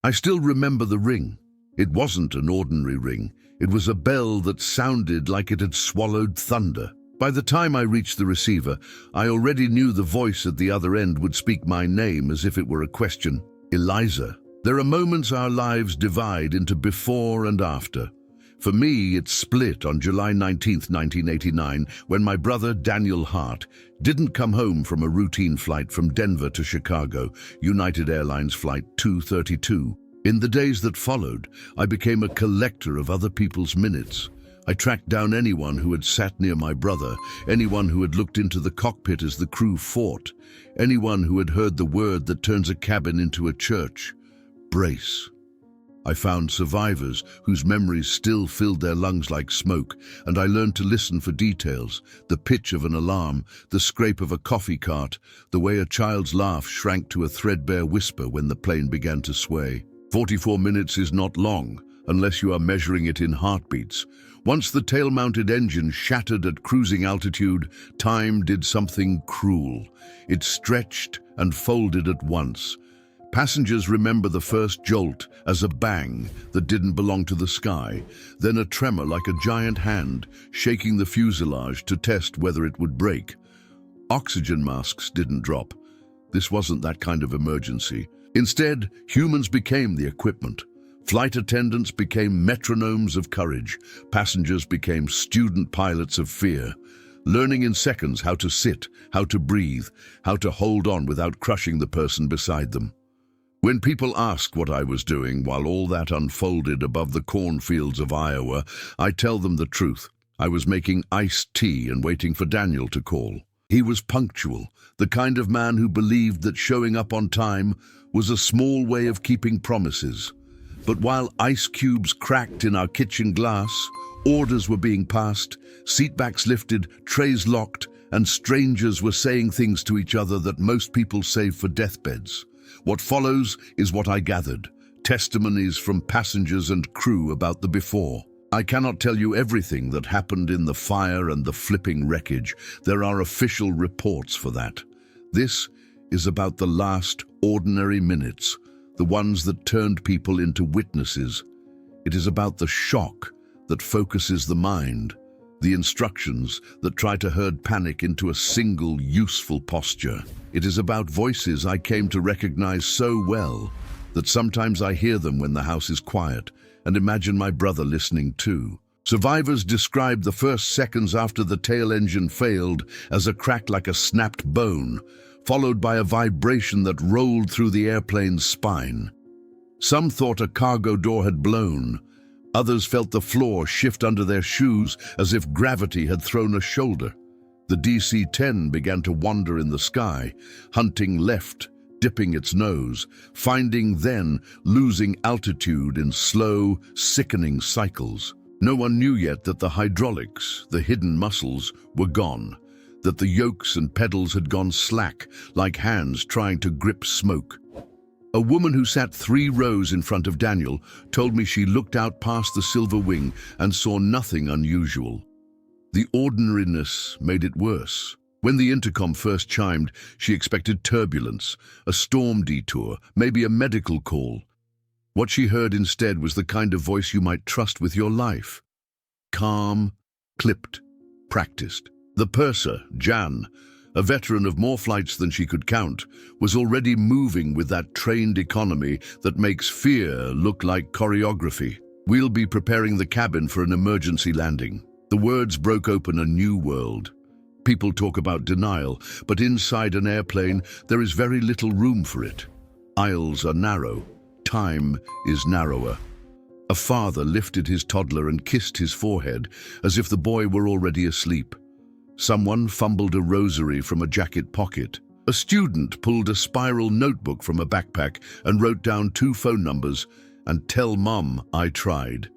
I still remember the ring. It wasn't an ordinary ring. It was a bell that sounded like it had swallowed thunder. By the time I reached the receiver, I already knew the voice at the other end would speak my name as if it were a question. Eliza. There are moments our lives divide into before and after. For me, it split on July 19th, 1989, when my brother, Daniel Hart, didn't come home from a routine flight from Denver to Chicago, United Airlines Flight 232. In the days that followed, I became a collector of other people's minutes. I tracked down anyone who had sat near my brother, anyone who had looked into the cockpit as the crew fought, anyone who had heard the word that turns a cabin into a church. Brace. I found survivors whose memories still filled their lungs like smoke, and I learned to listen for details, the pitch of an alarm, the scrape of a coffee cart, the way a child's laugh shrank to a threadbare whisper when the plane began to sway. 44 minutes is not long, unless you are measuring it in heartbeats. Once the tail-mounted engine shattered at cruising altitude, time did something cruel. It stretched and folded at once. Passengers remember the first jolt as a bang that didn't belong to the sky, then a tremor like a giant hand shaking the fuselage to test whether it would break. Oxygen masks didn't drop. This wasn't that kind of emergency. Instead, humans became the equipment. Flight attendants became metronomes of courage. Passengers became student pilots of fear, learning in seconds how to sit, how to breathe, how to hold on without crushing the person beside them. When people ask what I was doing while all that unfolded above the cornfields of Iowa, I tell them the truth. I was making iced tea and waiting for Daniel to call. He was punctual, the kind of man who believed that showing up on time was a small way of keeping promises. But while ice cubes cracked in our kitchen glass, orders were being passed, seatbacks lifted, trays locked, and strangers were saying things to each other that most people save for deathbeds. What follows is what I gathered, testimonies from passengers and crew about the before. I cannot tell you everything that happened in the fire and the flipping wreckage. There are official reports for that. This is about the last ordinary minutes, the ones that turned people into witnesses. It is about the shock that focuses the mind, the instructions that try to herd panic into a single useful posture. It is about voices I came to recognize so well that sometimes I hear them when the house is quiet and imagine my brother listening too. Survivors describe the first seconds after the tail engine failed as a crack like a snapped bone, followed by a vibration that rolled through the airplane's spine. Some thought a cargo door had blown. Others felt the floor shift under their shoes as if gravity had thrown a shoulder. The DC-10 began to wander in the sky, hunting left, dipping its nose, finding then losing altitude in slow, sickening cycles. No one knew yet that the hydraulics, the hidden muscles, were gone, that the yokes and pedals had gone slack, like hands trying to grip smoke. A woman who sat 3 rows in front of Daniel told me she looked out past the silver wing and saw nothing unusual. The ordinariness made it worse. When the intercom first chimed, she expected turbulence, a storm detour, maybe a medical call. What she heard instead was the kind of voice you might trust with your life. Calm, clipped, practiced. The purser, Jan, a veteran of more flights than she could count, was already moving with that trained economy that makes fear look like choreography. We'll be preparing the cabin for an emergency landing. The words broke open a new world. People talk about denial, but inside an airplane there is very little room for it. Aisles are narrow. Time is narrower. A father lifted his toddler and kissed his forehead as if the boy were already asleep. Someone fumbled a rosary from a jacket pocket. A student pulled a spiral notebook from a backpack and wrote down 2 phone numbers and "Tell Mum I tried."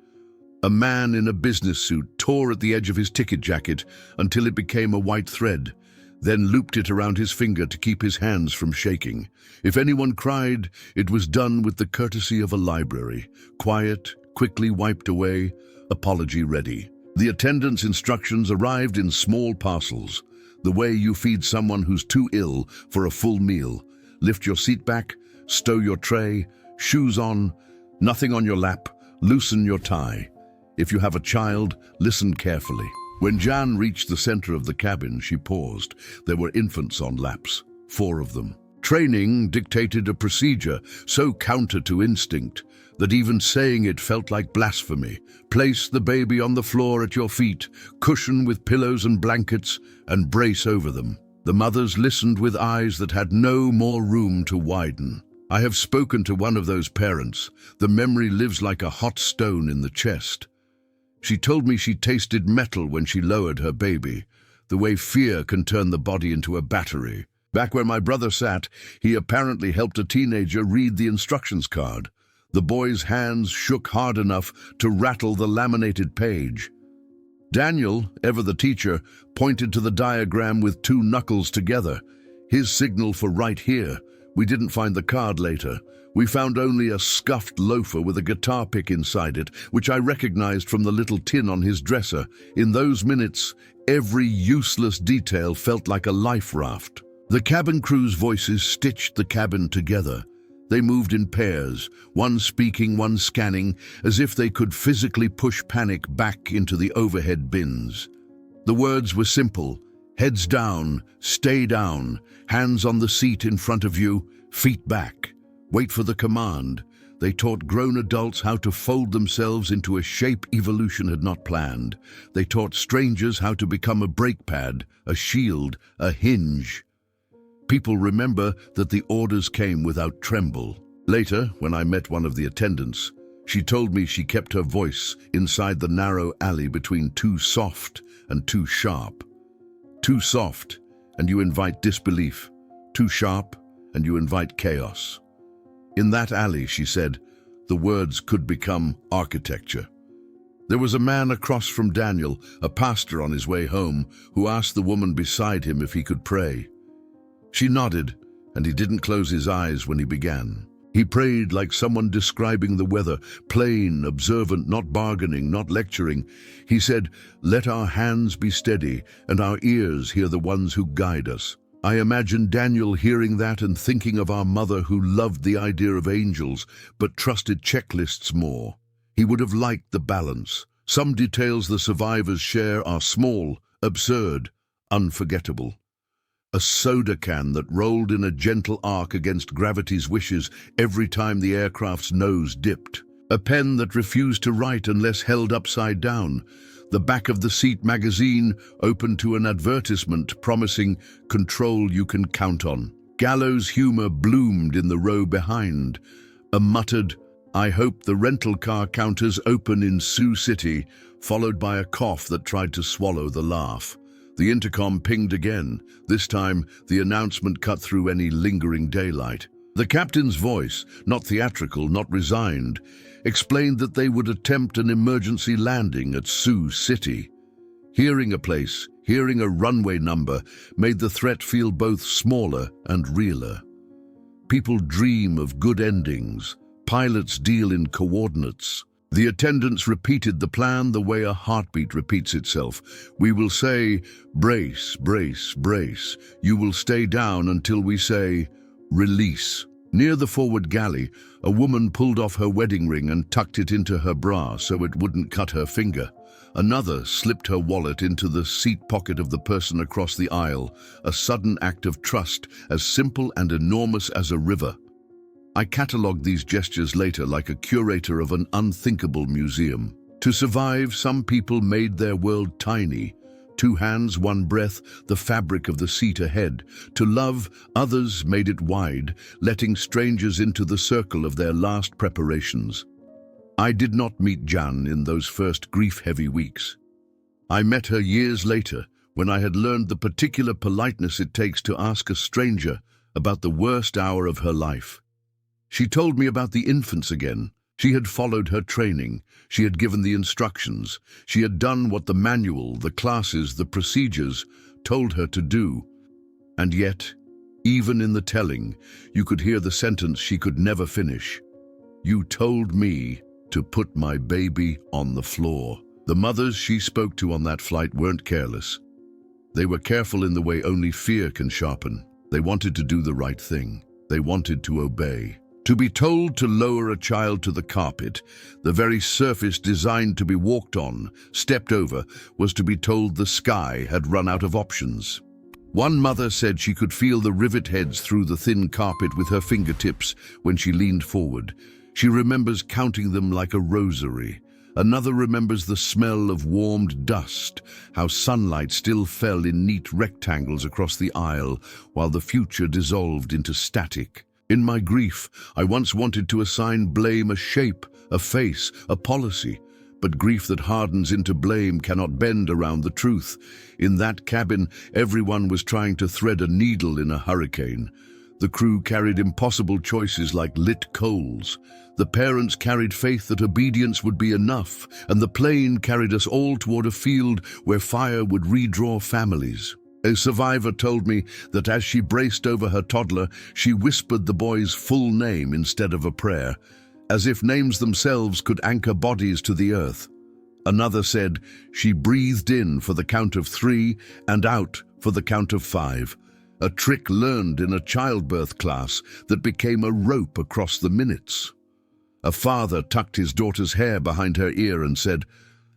A man in a business suit tore at the edge of his ticket jacket until it became a white thread, then looped it around his finger to keep his hands from shaking. If anyone cried, it was done with the courtesy of a library. Quiet, quickly wiped away, apology ready. The attendant's instructions arrived in small parcels, the way you feed someone who's too ill for a full meal. Lift your seat back, stow your tray, Shoes on, nothing on your lap, loosen your tie. If you have a child, listen carefully. When Jan reached the center of the cabin, she paused. There were infants on laps, 4 of them. Training dictated a procedure so counter to instinct that even saying it felt like blasphemy. Place the baby on the floor at your feet, cushion with pillows and blankets, and brace over them. The mothers listened with eyes that had no more room to widen. I have spoken to one of those parents. The memory lives like a hot stone in the chest. She told me she tasted metal when she lowered her baby, the way fear can turn the body into a battery. Back where my brother sat, he apparently helped a teenager read the instructions card. The boy's hands shook hard enough to rattle the laminated page. Daniel, ever the teacher, pointed to the diagram with 2 knuckles together. His signal for right here. We didn't find the card later. We found only a scuffed loafer with a guitar pick inside it, which I recognized from the little tin on his dresser. In those minutes, every useless detail felt like a life raft. The cabin crew's voices stitched the cabin together. They moved in pairs, one speaking, one scanning, as if they could physically push panic back into the overhead bins. The words were simple: heads down, stay down, hands on the seat in front of you, feet back. Wait for the command. They taught grown adults how to fold themselves into a shape evolution had not planned. They taught strangers how to become a brake pad, a shield, a hinge. People remember that the orders came without tremble. Later, when I met one of the attendants, she told me she kept her voice inside the narrow alley between too soft and too sharp. Too soft, and you invite disbelief. Too sharp, and you invite chaos. In that alley, she said, the words could become architecture. There was a man across from Daniel, a pastor on his way home, who asked the woman beside him if he could pray. She nodded, and he didn't close his eyes when he began. He prayed like someone describing the weather, plain, observant, not bargaining, not lecturing. He said, "Let our hands be steady, and our ears hear the ones who guide us." I imagine Daniel hearing that and thinking of our mother who loved the idea of angels, but trusted checklists more. He would have liked the balance. Some details the survivors share are small, absurd, unforgettable. A soda can that rolled in a gentle arc against gravity's wishes every time the aircraft's nose dipped. A pen that refused to write unless held upside down. The back of the seat magazine open to an advertisement promising control you can count on. Gallows humor bloomed in the row behind. A muttered, "I hope the rental car counters open in Sioux City," followed by a cough that tried to swallow the laugh. The intercom pinged again. This time, the announcement cut through any lingering daylight. The captain's voice, not theatrical, not resigned, explained that they would attempt an emergency landing at Sioux City. Hearing a place, hearing a runway number, made the threat feel both smaller and realer. People dream of good endings. Pilots deal in coordinates. The attendants repeated the plan the way a heartbeat repeats itself. We will say, brace, brace, brace. You will stay down until we say, release. Near the forward galley, a woman pulled off her wedding ring and tucked it into her bra so it wouldn't cut her finger. Another slipped her wallet into the seat pocket of the person across the aisle, a sudden act of trust as simple and enormous as a river. I catalogued these gestures later like a curator of an unthinkable museum. To survive, some people made their world tiny. 2 hands, 1 breath, the fabric of the seat ahead. To love, others made it wide, letting strangers into the circle of their last preparations. I did not meet Jan in those first grief-heavy weeks. I met her years later, when I had learned the particular politeness it takes to ask a stranger about the worst hour of her life. She told me about the infants again. She had followed her training. She had given the instructions. She had done what the manual, the classes, the procedures told her to do. And yet, even in the telling, you could hear the sentence she could never finish. You told me to put my baby on the floor. The mothers she spoke to on that flight weren't careless. They were careful in the way only fear can sharpen. They wanted to do the right thing. They wanted to obey. To be told to lower a child to the carpet, the very surface designed to be walked on, stepped over, was to be told the sky had run out of options. One mother said she could feel the rivet heads through the thin carpet with her fingertips when she leaned forward. She remembers counting them like a rosary. Another remembers the smell of warmed dust, how sunlight still fell in neat rectangles across the aisle while the future dissolved into static. In my grief, I once wanted to assign blame a shape, a face, a policy. But grief that hardens into blame cannot bend around the truth. In that cabin, everyone was trying to thread a needle in a hurricane. The crew carried impossible choices like lit coals. The parents carried faith that obedience would be enough, and the plane carried us all toward a field where fire would redraw families. A survivor told me that as she braced over her toddler, she whispered the boy's full name instead of a prayer, as if names themselves could anchor bodies to the earth. Another said she breathed in for the count of 3 and out for the count of 5, a trick learned in a childbirth class that became a rope across the minutes. A father tucked his daughter's hair behind her ear and said,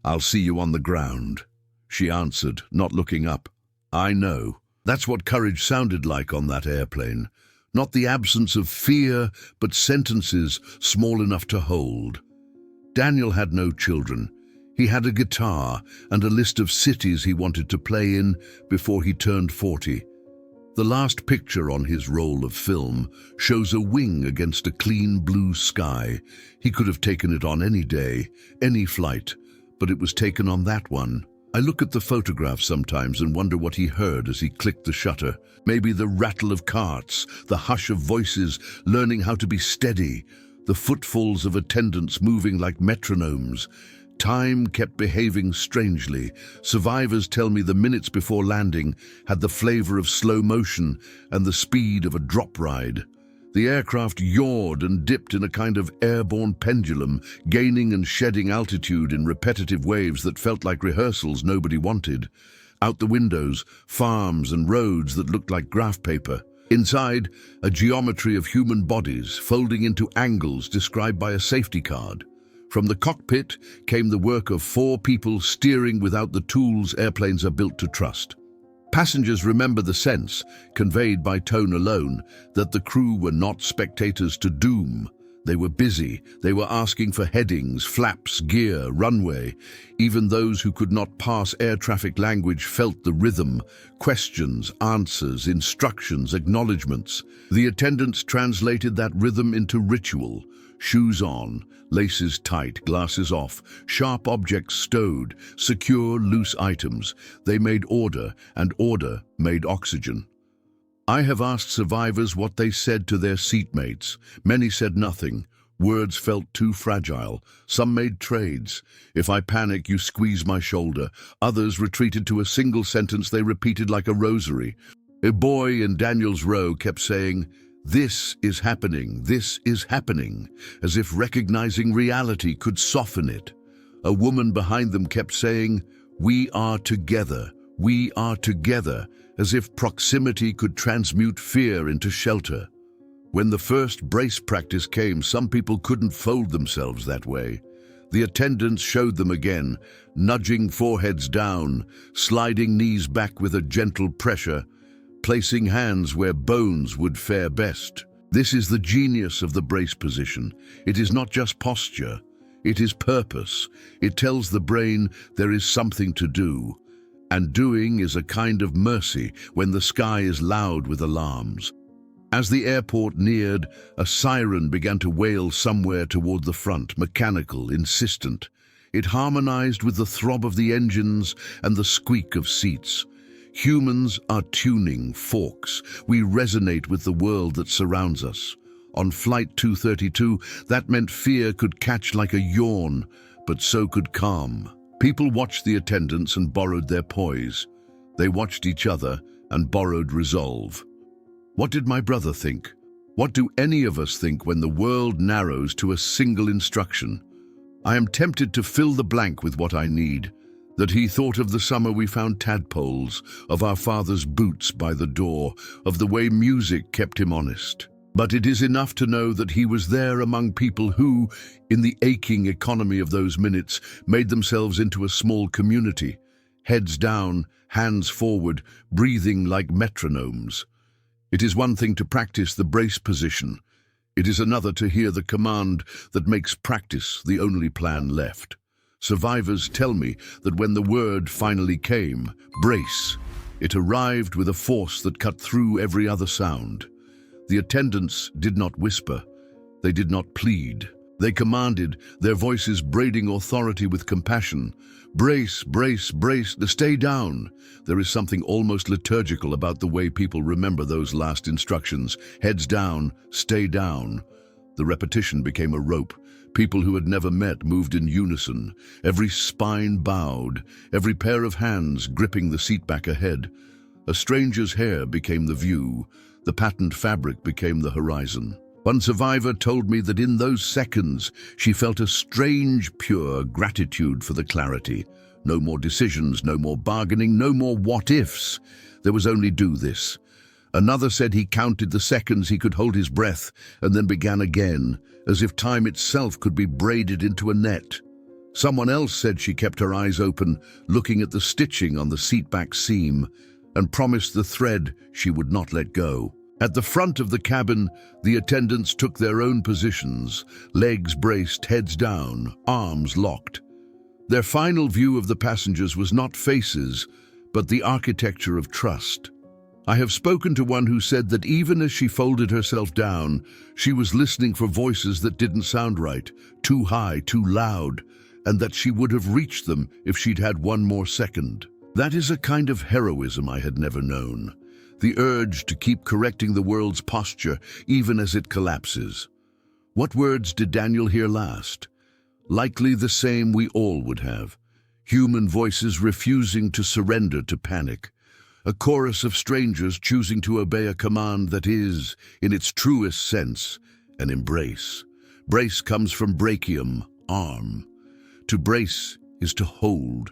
"I'll see you on the ground." She answered, not looking up, "I know." That's what courage sounded like on that airplane. Not the absence of fear, but sentences small enough to hold. Daniel had no children. He had a guitar and a list of cities he wanted to play in before he turned 40. The last picture on his roll of film shows a wing against a clean blue sky. He could have taken it on any day, any flight, but it was taken on that one. I look at the photograph sometimes and wonder what he heard as he clicked the shutter. Maybe the rattle of carts, the hush of voices learning how to be steady, the footfalls of attendants moving like metronomes. Time kept behaving strangely. Survivors tell me the minutes before landing had the flavor of slow motion and the speed of a drop ride. The aircraft yawed and dipped in a kind of airborne pendulum, gaining and shedding altitude in repetitive waves that felt like rehearsals nobody wanted. Out the windows, farms and roads that looked like graph paper. Inside, a geometry of human bodies folding into angles described by a safety card. From the cockpit came the work of 4 people steering without the tools airplanes are built to trust. Passengers remember the sense, conveyed by tone alone, that the crew were not spectators to doom. They were busy. They were asking for headings, flaps, gear, runway. Even those who could not parse air traffic language felt the rhythm, questions, answers, instructions, acknowledgements. The attendants translated that rhythm into ritual. Shoes on, laces tight, glasses off, sharp objects stowed, secure loose items. They made order, and order made oxygen. I have asked survivors what they said to their seatmates. Many said nothing. Words felt too fragile. Some made trades. "If I panic, you squeeze my shoulder." Others retreated to a single sentence they repeated like a rosary. A boy in Daniel's row kept saying, "This is happening, this is happening," as if recognizing reality could soften it. A woman behind them kept saying, "We are together, we are together," as if proximity could transmute fear into shelter. When the first brace practice came, some people couldn't fold themselves that way. The attendants showed them again, nudging foreheads down, sliding knees back with a gentle pressure, placing hands where bones would fare best. This is the genius of the brace position. It is not just posture, it is purpose. It tells the brain there is something to do. And doing is a kind of mercy when the sky is loud with alarms. As the airport neared, a siren began to wail somewhere toward the front, mechanical, insistent. It harmonized with the throb of the engines and the squeak of seats. Humans are tuning forks. We resonate with the world that surrounds us. On Flight 232, that meant fear could catch like a yawn, but so could calm. People watched the attendants and borrowed their poise. They watched each other and borrowed resolve. What did my brother think? What do any of us think when the world narrows to a single instruction? I am tempted to fill the blank with what I need. That he thought of the summer we found tadpoles, of our father's boots by the door, of the way music kept him honest. But it is enough to know that he was there among people who, in the aching economy of those minutes, made themselves into a small community, heads down, hands forward, breathing like metronomes. It is one thing to practice the brace position. It is another to hear the command that makes practice the only plan left. Survivors tell me that when the word finally came, brace, it arrived with a force that cut through every other sound. The attendants did not whisper. They did not plead. They commanded, their voices braiding authority with compassion. Brace, brace, brace, stay down. There is something almost liturgical about the way people remember those last instructions. Heads down, stay down. The repetition became a rope. People who had never met moved in unison. Every spine bowed, every pair of hands gripping the seat back ahead. A stranger's hair became the view. The patterned fabric became the horizon. One survivor told me that in those seconds she felt a strange, pure gratitude for the clarity. No more decisions, no more bargaining, no more what-ifs. There was only do this. Another said he counted the seconds he could hold his breath and then began again, as if time itself could be braided into a net. Someone else said she kept her eyes open, looking at the stitching on the seatback seam, and promised the thread she would not let go. At the front of the cabin, the attendants took their own positions, legs braced, heads down, arms locked. Their final view of the passengers was not faces, but the architecture of trust. I have spoken to one who said that even as she folded herself down, she was listening for voices that didn't sound right, too high, too loud, and that she would have reached them if she'd had one more second. That is a kind of heroism I had never known. The urge to keep correcting the world's posture even as it collapses. What words did Daniel hear last? Likely the same we all would have. Human voices refusing to surrender to panic. A chorus of strangers choosing to obey a command that is, in its truest sense, an embrace. Brace comes from brachium, arm. To brace is to hold,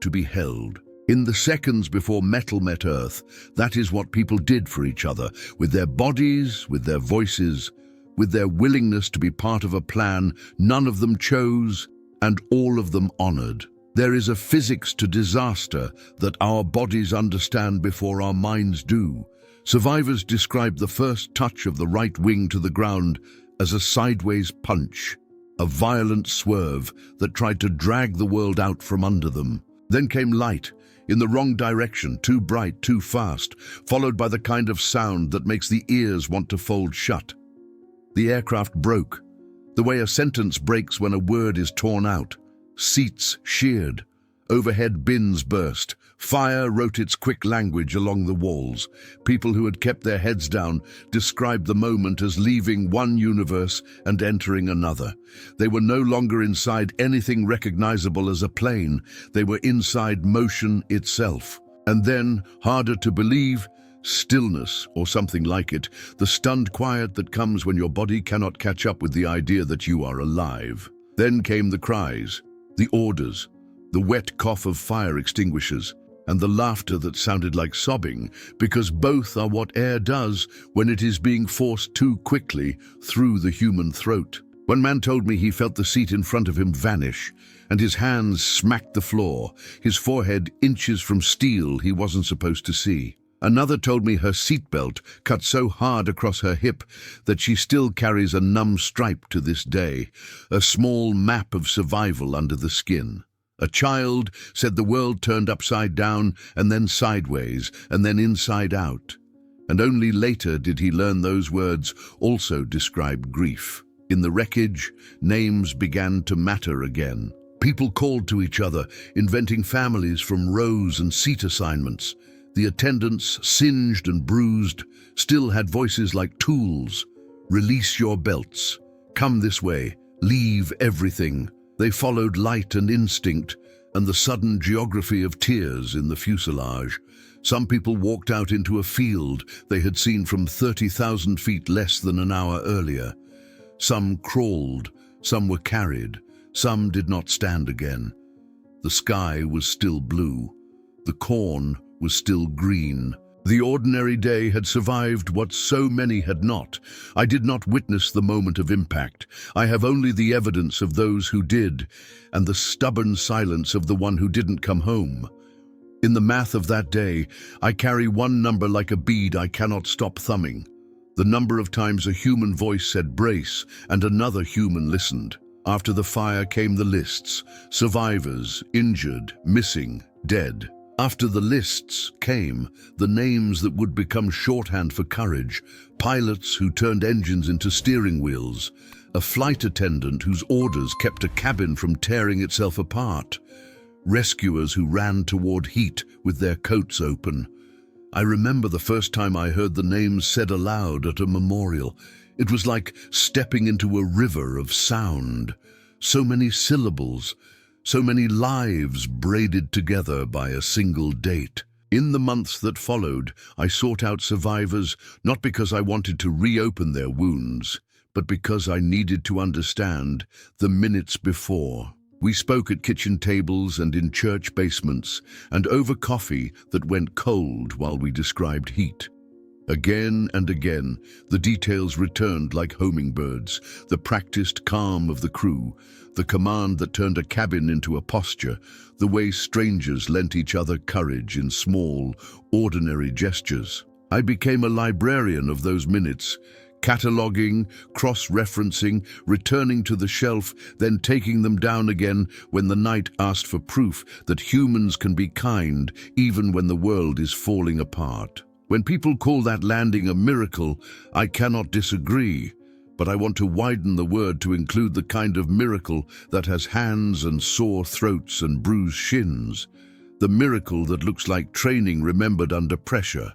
to be held. In the seconds before metal met earth, that is what people did for each other, with their bodies, with their voices, with their willingness to be part of a plan none of them chose and all of them honored. There is a physics to disaster that our bodies understand before our minds do. Survivors describe the first touch of the right wing to the ground as a sideways punch, a violent swerve that tried to drag the world out from under them. Then came light, in the wrong direction, too bright, too fast, followed by the kind of sound that makes the ears want to fold shut. The aircraft broke, the way a sentence breaks when a word is torn out. Seats sheared, overhead bins burst, fire wrote its quick language along the walls. People who had kept their heads down described the moment as leaving one universe and entering another. They were no longer inside anything recognizable as a plane. They were inside motion itself. And then, harder to believe, stillness, or something like it, the stunned quiet that comes when your body cannot catch up with the idea that you are alive. Then came the cries, the orders, the wet cough of fire extinguishers, and the laughter that sounded like sobbing, because both are what air does when it is being forced too quickly through the human throat. One man told me he felt the seat in front of him vanish, and his hands smacked the floor, his forehead inches from steel he wasn't supposed to see. Another told me her seatbelt cut so hard across her hip that she still carries a numb stripe to this day, a small map of survival under the skin. A child said the world turned upside down and then sideways and then inside out. And only later did he learn those words also described grief. In the wreckage, names began to matter again. People called to each other, inventing families from rows and seat assignments. The attendants, singed and bruised, still had voices like tools. Release your belts. Come this way. Leave everything. They followed light and instinct and the sudden geography of tears in the fuselage. Some people walked out into a field they had seen from 30,000 feet less than an hour earlier. Some crawled, some were carried, some did not stand again. The sky was still blue. The corn was still green. The ordinary day had survived what so many had not. I did not witness the moment of impact. I have only the evidence of those who did, and the stubborn silence of the one who didn't come home. In the math of that day, I carry one number like a bead I cannot stop thumbing. The number of times a human voice said brace, and another human listened. After the fire came the lists: survivors, injured, missing, dead. After the lists came the names that would become shorthand for courage: pilots who turned engines into steering wheels, a flight attendant whose orders kept a cabin from tearing itself apart, rescuers who ran toward heat with their coats open. I remember the first time I heard the names said aloud at a memorial. It was like stepping into a river of sound. So many syllables, so many lives braided together by a single date. In the months that followed, I sought out survivors, not because I wanted to reopen their wounds, but because I needed to understand the minutes before. We spoke at kitchen tables and in church basements, and over coffee that went cold while we described heat. Again and again, the details returned like homing birds: the practiced calm of the crew, the command that turned a cabin into a posture, the way strangers lent each other courage in small, ordinary gestures. I became a librarian of those minutes, cataloging, cross-referencing, returning to the shelf, then taking them down again when the night asked for proof that humans can be kind even when the world is falling apart. When people call that landing a miracle, I cannot disagree, but I want to widen the word to include the kind of miracle that has hands and sore throats and bruised shins. The miracle that looks like training remembered under pressure.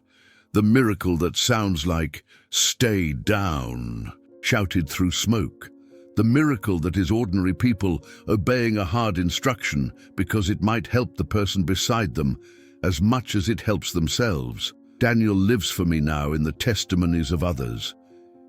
The miracle that sounds like "stay down," shouted through smoke. The miracle that is ordinary people obeying a hard instruction because it might help the person beside them as much as it helps themselves. Daniel lives for me now in the testimonies of others.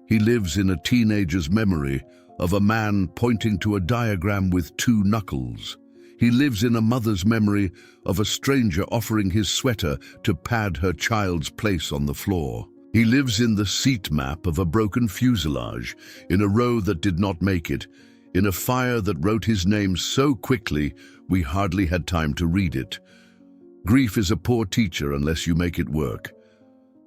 He lives in a teenager's memory of a man pointing to a diagram with two knuckles. He lives in a mother's memory of a stranger offering his sweater to pad her child's place on the floor. He lives in the seat map of a broken fuselage, in a row that did not make it, in a fire that wrote his name so quickly we hardly had time to read it. Grief is a poor teacher unless you make it work.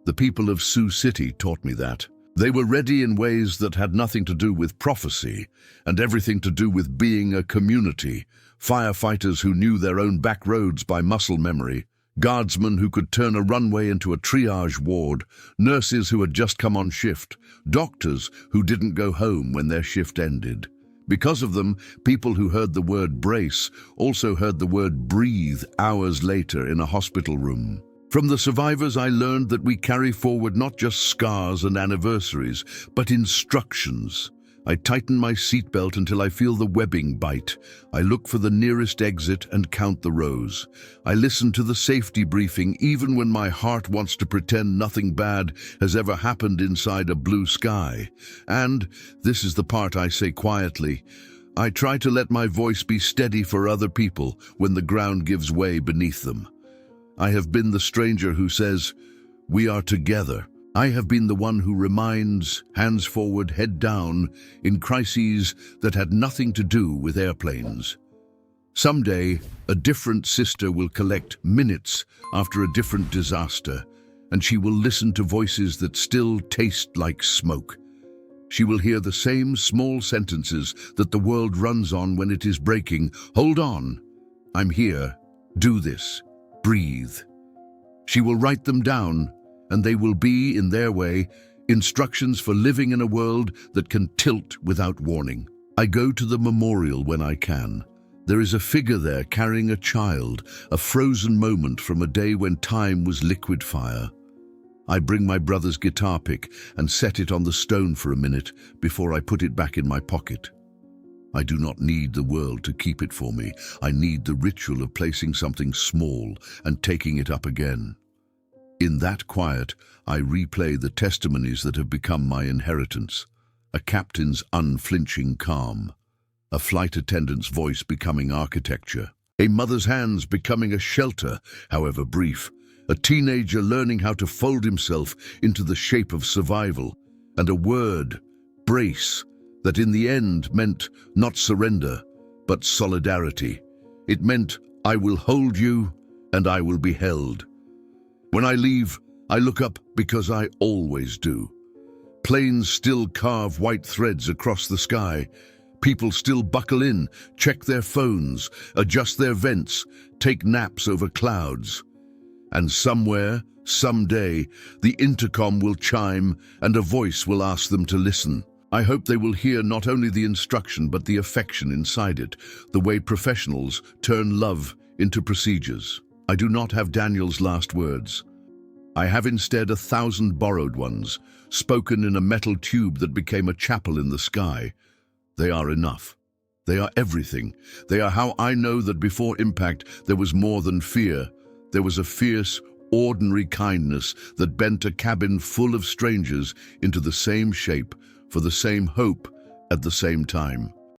The people of Sioux City taught me that. They were ready in ways that had nothing to do with prophecy and everything to do with being a community. Firefighters who knew their own back roads by muscle memory, guardsmen who could turn a runway into a triage ward, nurses who had just come on shift, doctors who didn't go home when their shift ended. Because of them, people who heard the word brace also heard the word breathe hours later in a hospital room. From the survivors, I learned that we carry forward not just scars and anniversaries, but instructions. I tighten my seatbelt until I feel the webbing bite. I look for the nearest exit and count the rows. I listen to the safety briefing even when my heart wants to pretend nothing bad has ever happened inside a blue sky. And, this is the part I say quietly, I try to let my voice be steady for other people when the ground gives way beneath them. I have been the stranger who says, "We are together." I have been the one who reminds, hands forward, head down, in crises that had nothing to do with airplanes. Someday, a different sister will collect minutes after a different disaster, and she will listen to voices that still taste like smoke. She will hear the same small sentences that the world runs on when it is breaking. Hold on. I'm here. Do this. Breathe. She will write them down, and they will be, in their way, instructions for living in a world that can tilt without warning. I go to the memorial when I can. There is a figure there carrying a child, a frozen moment from a day when time was liquid fire. I bring my brother's guitar pick and set it on the stone for a minute before I put it back in my pocket. I do not need the world to keep it for me. I need the ritual of placing something small and taking it up again. In that quiet, I replay the testimonies that have become my inheritance. A captain's unflinching calm, a flight attendant's voice becoming architecture, a mother's hands becoming a shelter, however brief, a teenager learning how to fold himself into the shape of survival, and a word, brace, that in the end meant not surrender, but solidarity. It meant, I will hold you and I will be held. When I leave, I look up because I always do. Planes still carve white threads across the sky. People still buckle in, check their phones, adjust their vents, take naps over clouds. And somewhere, someday, the intercom will chime and a voice will ask them to listen. I hope they will hear not only the instruction but the affection inside it, the way professionals turn love into procedures. I do not have Daniel's last words. I have instead 1,000 borrowed ones, spoken in a metal tube that became a chapel in the sky. They are enough. They are everything. They are how I know that before impact there was more than fear. There was a fierce, ordinary kindness that bent a cabin full of strangers into the same shape, for the same hope at the same time.